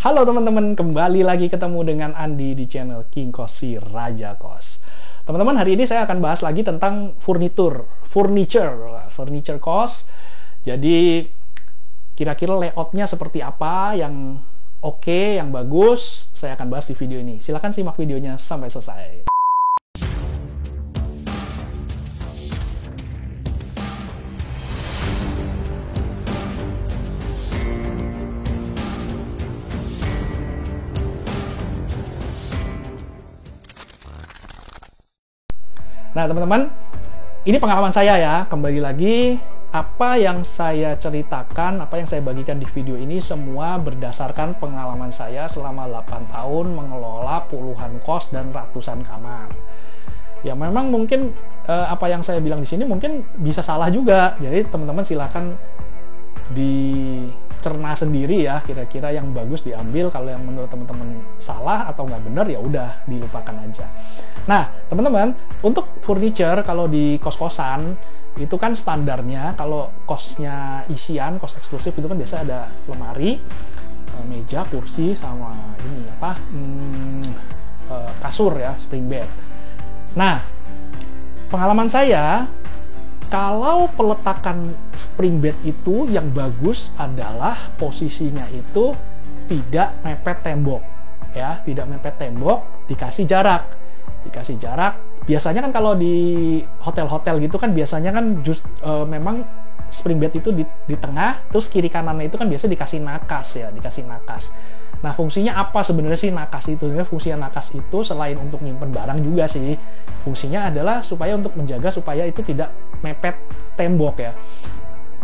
Halo teman-teman, kembali lagi ketemu dengan Andi di channel King Kos si Raja Kos. Teman-teman, hari ini saya akan bahas lagi tentang furniture kos. Jadi kira-kira layoutnya seperti apa yang oke, yang bagus, saya akan bahas di video ini. Silahkan simak videonya sampai selesai. Nah teman-teman, ini pengalaman saya ya. Kembali lagi, apa yang saya ceritakan, apa yang saya bagikan di video ini semua berdasarkan pengalaman saya selama 8 tahun mengelola puluhan kos dan ratusan kamar. Ya memang mungkin apa yang saya bilang di sini mungkin bisa salah juga. Jadi teman-teman silahkan dicerna sendiri ya, kira-kira yang bagus diambil. Kalau yang menurut teman-teman salah atau nggak benar ya udah dilupakan aja. Nah teman-teman, untuk furniture kalau di kos-kosan itu kan standarnya, kalau kosnya isian, kos eksklusif itu kan biasa ada lemari, meja, kursi, sama ini apa kasur ya, spring bed. Nah pengalaman saya, kalau peletakan spring bed itu yang bagus adalah posisinya itu tidak mepet tembok, ya, tidak mepet tembok, dikasih jarak. Biasanya kan kalau di hotel-hotel gitu kan biasanya kan memang spring bed itu di tengah, terus kiri kanannya itu kan biasa dikasih nakas. Nah fungsinya apa sebenarnya sih nakas itu? Fungsinya nakas itu selain untuk nyimpen barang juga sih, fungsinya adalah supaya untuk menjaga supaya itu tidak mepet tembok ya.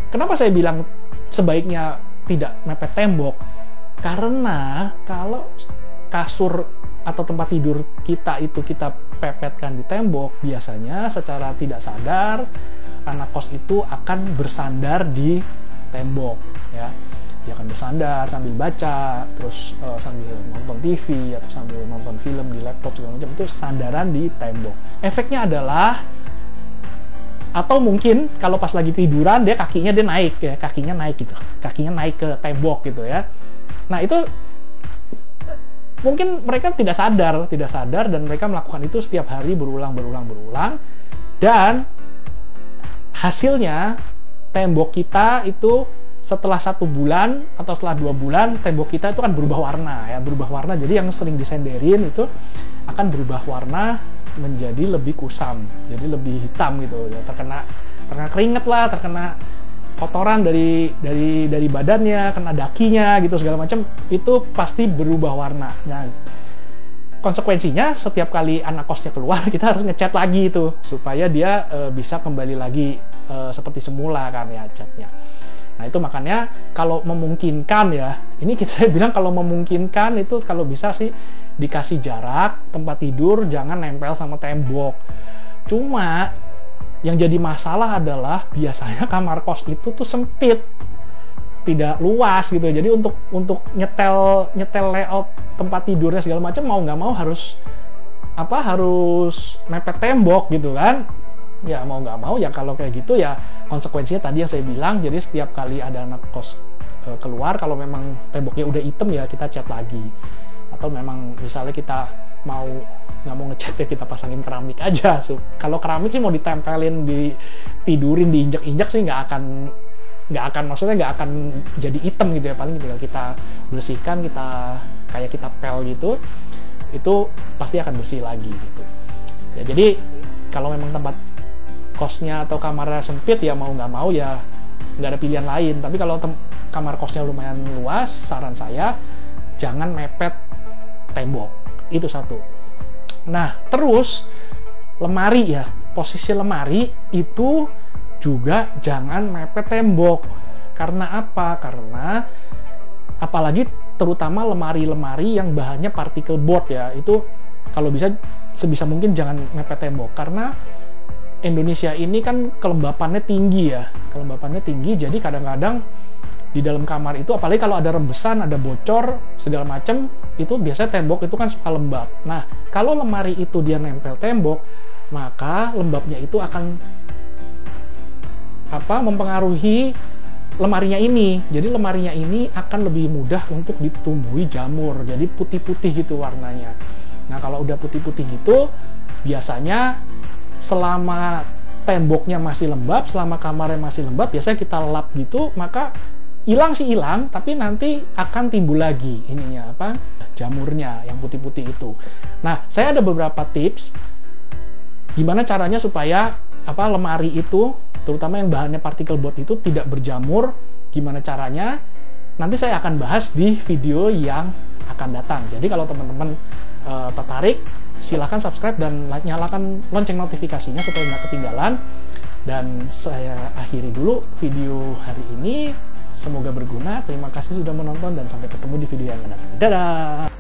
Kenapa saya bilang sebaiknya tidak mepet tembok? Karena kalau kasur atau tempat tidur kita itu kita pepetkan di tembok, biasanya secara tidak sadar anak kos itu akan bersandar di tembok ya. Dia akan bersandar sambil baca, terus sambil nonton TV atau sambil nonton film di laptop segala macam, itu sandaran di tembok. Efeknya adalah, atau mungkin kalau pas lagi tiduran dia kakinya naik ke tembok gitu ya. Nah itu mungkin mereka tidak sadar dan mereka melakukan itu setiap hari berulang dan hasilnya tembok kita itu setelah 1 bulan atau setelah 2 bulan tembok kita itu kan berubah warna. Jadi yang sering disenderin itu akan berubah warna menjadi lebih kusam, jadi lebih hitam gitu ya, terkena keringet lah, terkena kotoran dari badannya, kena dakinya gitu segala macam, itu pasti berubah warna. Nah konsekuensinya setiap kali anak kosnya keluar kita harus ngecat lagi itu supaya dia bisa kembali lagi seperti semula kan ya catnya. Nah itu makanya kalau memungkinkan ya, ini saya bilang kalau memungkinkan itu kalau bisa sih dikasih jarak tempat tidur, jangan nempel sama tembok. Cuma yang jadi masalah adalah biasanya kamar kos itu tuh sempit, tidak luas gitu. Jadi untuk nyetel layout tempat tidurnya segala macam mau nggak mau harus mepet tembok gitu kan. Ya mau nggak mau ya kalau kayak gitu ya konsekuensinya tadi yang saya bilang. Jadi setiap kali ada anak kos keluar, kalau memang temboknya udah hitam ya kita cat lagi. Atau memang misalnya kita nggak mau ngecat ya kita pasangin keramik aja. Kalau keramik sih mau ditempelin, ditidurin, diinjak-injak sih nggak akan jadi hitam gitu ya. Paling tinggal kita bersihkan, kita pel gitu, itu pasti akan bersih lagi gitu ya. Jadi kalau memang tempat kosnya atau kamarnya sempit ya mau nggak mau ya nggak ada pilihan lain. Tapi kalau kamar kosnya lumayan luas, saran saya jangan mepet tembok, itu satu. Nah terus lemari ya, posisi lemari itu juga jangan mepet tembok. Karena apa? Karena apalagi terutama lemari-lemari yang bahannya particle board ya, itu kalau bisa sebisa mungkin jangan mepet tembok. Karena Indonesia ini kan kelembapannya tinggi ya, jadi kadang-kadang di dalam kamar itu, apalagi kalau ada rembesan, ada bocor segala macam, itu biasanya tembok itu kan suka lembab. Nah kalau lemari itu dia nempel tembok, maka lembabnya itu akan mempengaruhi lemarinya ini. Jadi lemarinya ini akan lebih mudah untuk ditumbuhi jamur. Jadi putih-putih gitu warnanya. Nah, kalau udah putih-putih gitu, biasanya selama temboknya masih lembab, selama kamarnya masih lembab, biasanya kita lap gitu, maka hilang sih hilang, tapi nanti akan timbul lagi ininya apa? Jamurnya yang putih-putih itu. Nah, saya ada beberapa tips gimana caranya supaya lemari itu, terutama yang bahannya particle board itu tidak berjamur. Gimana caranya? Nanti saya akan bahas di video yang akan datang. Jadi kalau teman-teman tertarik, silahkan subscribe dan nyalakan lonceng notifikasinya supaya nggak ketinggalan. Dan saya akhiri dulu video hari ini. Semoga berguna. Terima kasih sudah menonton dan sampai ketemu di video yang akan datang. Dadah!